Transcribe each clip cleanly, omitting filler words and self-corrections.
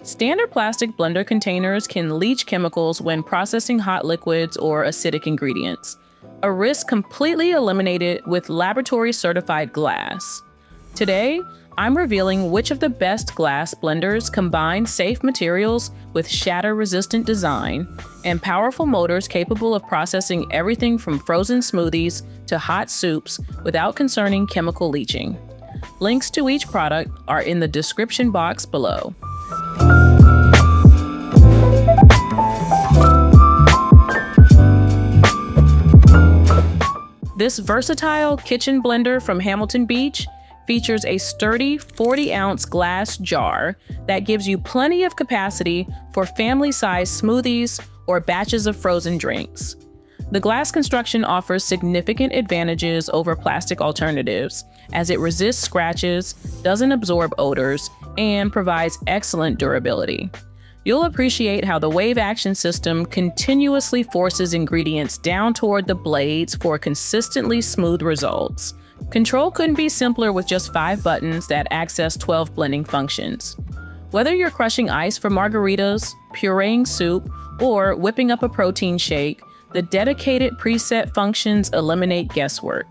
Standard plastic blender containers can leach chemicals when processing hot liquids or acidic ingredients, a risk completely eliminated with laboratory-certified glass. Today, I'm revealing which of the best glass blenders combine safe materials with shatter-resistant design and powerful motors capable of processing everything from frozen smoothies to hot soups without concerning chemical leaching. Links to each product are in the description box below. This versatile kitchen blender from Hamilton Beach features a sturdy 40-ounce glass jar that gives you plenty of capacity for family-sized smoothies or batches of frozen drinks. The glass construction offers significant advantages over plastic alternatives, as it resists scratches, doesn't absorb odors, and provides excellent durability. You'll appreciate how the wave action system continuously forces ingredients down toward the blades for consistently smooth results. Control couldn't be simpler with just 5 buttons that access 12 blending functions. Whether you're crushing ice for margaritas, pureeing soup, or whipping up a protein shake, the dedicated preset functions eliminate guesswork.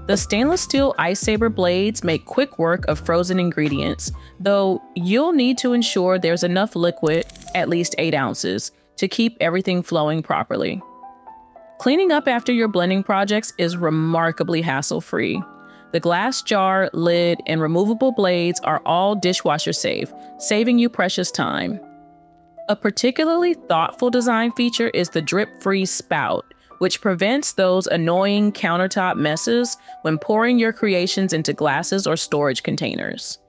The stainless steel Ice Saber blades make quick work of frozen ingredients, though you'll need to ensure there's enough liquid, at least 8 ounces, to keep everything flowing properly. Cleaning up after your blending projects is remarkably hassle-free. The glass jar, lid, and removable blades are all dishwasher safe, saving you precious time. A particularly thoughtful design feature is the drip-free spout, which prevents those annoying countertop messes when pouring your creations into glasses or storage containers.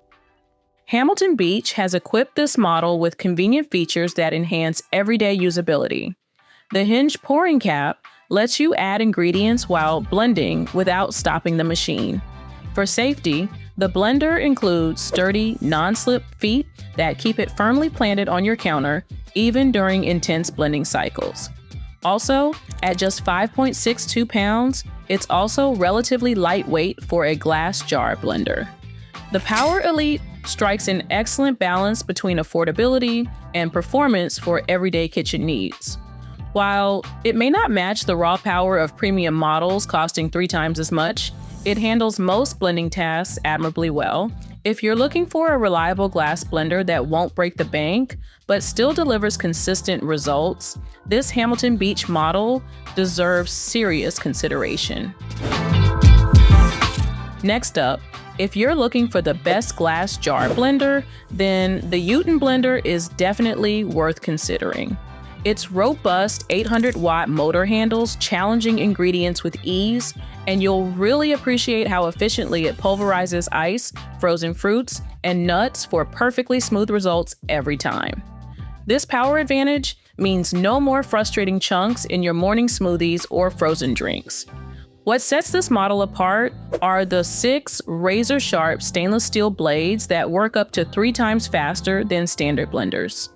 Hamilton Beach has equipped this model with convenient features that enhance everyday usability. The hinged pouring cap lets you add ingredients while blending without stopping the machine. For safety, the blender includes sturdy, non-slip feet that keep it firmly planted on your counter, even during intense blending cycles. Also, at just 5.62 pounds, it's also relatively lightweight for a glass jar blender. The Power Elite strikes an excellent balance between affordability and performance for everyday kitchen needs. While it may not match the raw power of premium models costing 3 times as much, it handles most blending tasks admirably well. If you're looking for a reliable glass blender that won't break the bank, but still delivers consistent results, this Hamilton Beach model deserves serious consideration. Next up, if you're looking for the best glass jar blender, then the Uten blender is definitely worth considering. Its robust 800-watt motor handles challenging ingredients with ease, and you'll really appreciate how efficiently it pulverizes ice, frozen fruits, and nuts for perfectly smooth results every time. This power advantage means no more frustrating chunks in your morning smoothies or frozen drinks. What sets this model apart are the 6 razor-sharp stainless steel blades that work up to 3 times faster than standard blenders.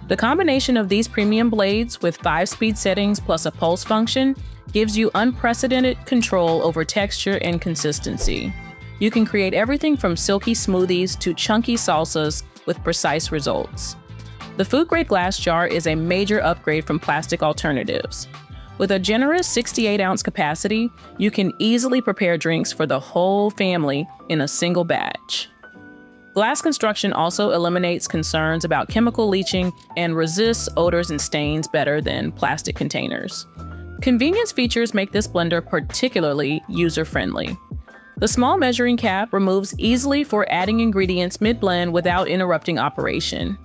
The combination of these premium blades with 5 speed settings plus a pulse function gives you unprecedented control over texture and consistency. You can create everything from silky smoothies to chunky salsas with precise results. The food-grade glass jar is a major upgrade from plastic alternatives. With a generous 68-ounce capacity, you can easily prepare drinks for the whole family in a single batch. Glass construction also eliminates concerns about chemical leaching and resists odors and stains better than plastic containers. Convenience features make this blender particularly user-friendly. The small measuring cap removes easily for adding ingredients mid-blend without interrupting operation.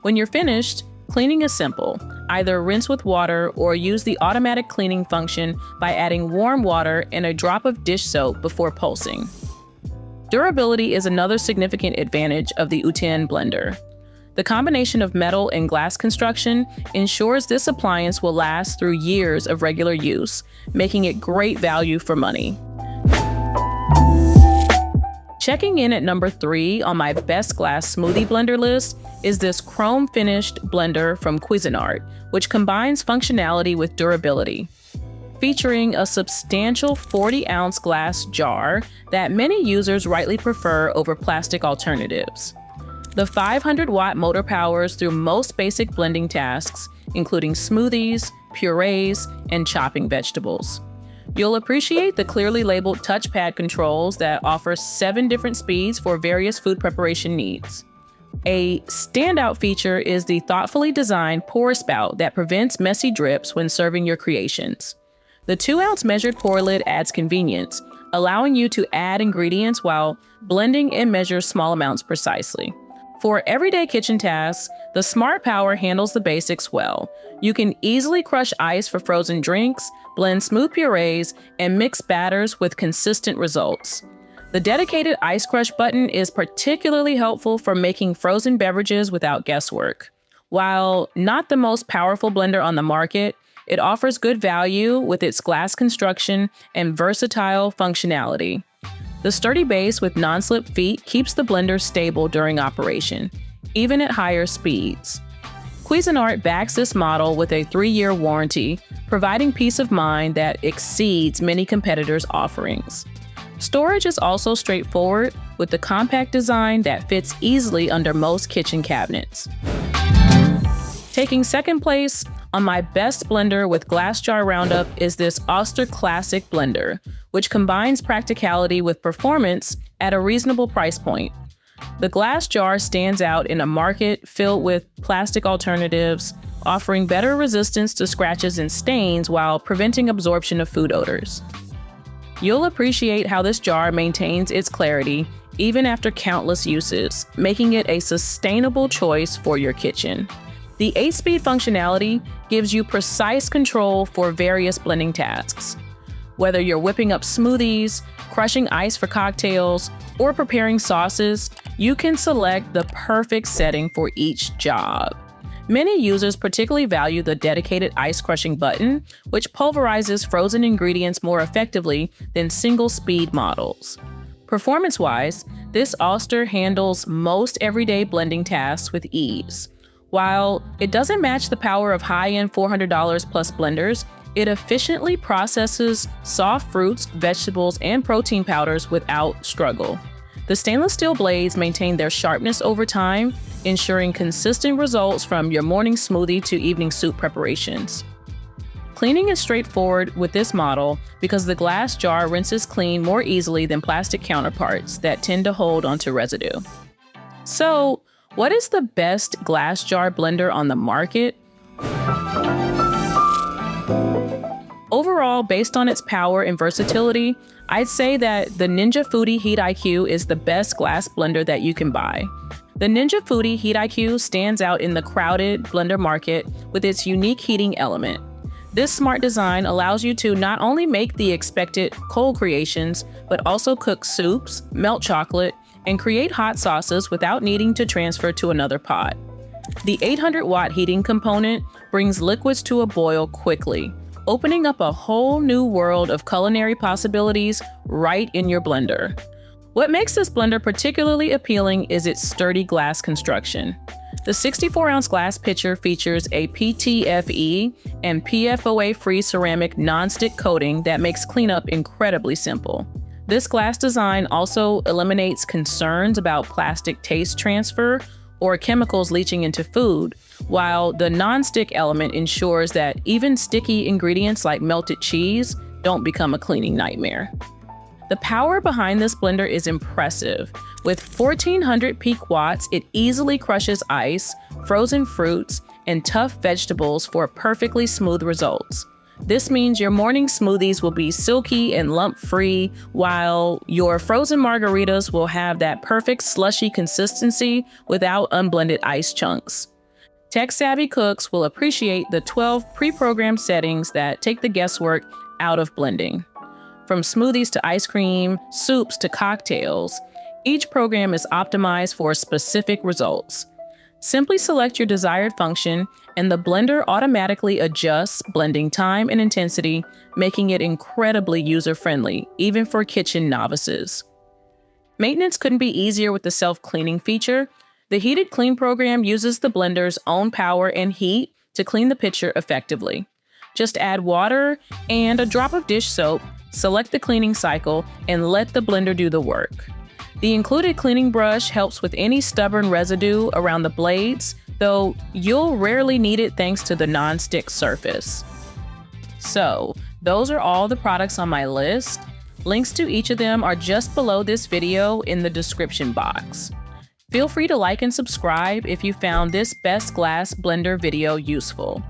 When you're finished, cleaning is simple. Either rinse with water or use the automatic cleaning function by adding warm water and a drop of dish soap before pulsing. Durability is another significant advantage of the Uten blender. The combination of metal and glass construction ensures this appliance will last through years of regular use, making it great value for money. Checking in at number 3 on my best glass smoothie blender list is this chrome-finished blender from Cuisinart, which combines functionality with durability. Featuring a substantial 40-ounce glass jar that many users rightly prefer over plastic alternatives. The 500-watt motor powers through most basic blending tasks, including smoothies, purees, and chopping vegetables. You'll appreciate the clearly labeled touchpad controls that offer 7 different speeds for various food preparation needs. A standout feature is the thoughtfully designed pour spout that prevents messy drips when serving your creations. The 2-ounce measured pour lid adds convenience, allowing you to add ingredients while blending and measure small amounts precisely. For everyday kitchen tasks, the SmartPower handles the basics well. You can easily crush ice for frozen drinks, blend smooth purees, and mix batters with consistent results. The dedicated ice crush button is particularly helpful for making frozen beverages without guesswork. While not the most powerful blender on the market, it offers good value with its glass construction and versatile functionality. The sturdy base with non-slip feet keeps the blender stable during operation, even at higher speeds. Cuisinart backs this model with a 3-year warranty, providing peace of mind that exceeds many competitors' offerings. Storage is also straightforward, with the compact design that fits easily under most kitchen cabinets. Taking second place on my best blender with glass jar roundup is this Oster Classic blender, which combines practicality with performance at a reasonable price point. The glass jar stands out in a market filled with plastic alternatives, offering better resistance to scratches and stains while preventing absorption of food odors. You'll appreciate how this jar maintains its clarity even after countless uses, making it a sustainable choice for your kitchen. The 8-speed functionality gives you precise control for various blending tasks. Whether you're whipping up smoothies, crushing ice for cocktails, or preparing sauces, you can select the perfect setting for each job. Many users particularly value the dedicated ice crushing button, which pulverizes frozen ingredients more effectively than single-speed models. Performance-wise, this Oster handles most everyday blending tasks with ease. While it doesn't match the power of high-end $400 plus blenders, it efficiently processes soft fruits, vegetables, and protein powders without struggle. The stainless steel blades maintain their sharpness over time, ensuring consistent results from your morning smoothie to evening soup preparations. Cleaning is straightforward with this model because the glass jar rinses clean more easily than plastic counterparts that tend to hold onto residue. So, what is the best glass jar blender on the market? Overall, based on its power and versatility, I'd say that the Ninja Foodi Heat IQ is the best glass blender that you can buy. The Ninja Foodi Heat IQ stands out in the crowded blender market with its unique heating element. This smart design allows you to not only make the expected cold creations, but also cook soups, melt chocolate, and create hot sauces without needing to transfer to another pot. The 800-watt heating component brings liquids to a boil quickly, opening up a whole new world of culinary possibilities right in your blender. What makes this blender particularly appealing is its sturdy glass construction. The 64-ounce glass pitcher features a PTFE and PFOA-free ceramic non-stick coating that makes cleanup incredibly simple. This glass design also eliminates concerns about plastic taste transfer or chemicals leaching into food, while the non-stick element ensures that even sticky ingredients like melted cheese don't become a cleaning nightmare. The power behind this blender is impressive. With 1,400 peak watts, it easily crushes ice, frozen fruits, and tough vegetables for perfectly smooth results. This means your morning smoothies will be silky and lump-free, while your frozen margaritas will have that perfect slushy consistency without unblended ice chunks. Tech-savvy cooks will appreciate the 12 pre-programmed settings that take the guesswork out of blending. From smoothies to ice cream, soups to cocktails, each program is optimized for specific results. Simply select your desired function, and the blender automatically adjusts blending time and intensity, making it incredibly user-friendly, even for kitchen novices. Maintenance couldn't be easier with the self-cleaning feature. The Heated Clean program uses the blender's own power and heat to clean the pitcher effectively. Just add water and a drop of dish soap, select the cleaning cycle, and let the blender do the work. The included cleaning brush helps with any stubborn residue around the blades, though you'll rarely need it thanks to the non-stick surface. So, those are all the products on my list. Links to each of them are just below this video in the description box. Feel free to like and subscribe if you found this best glass blender video useful.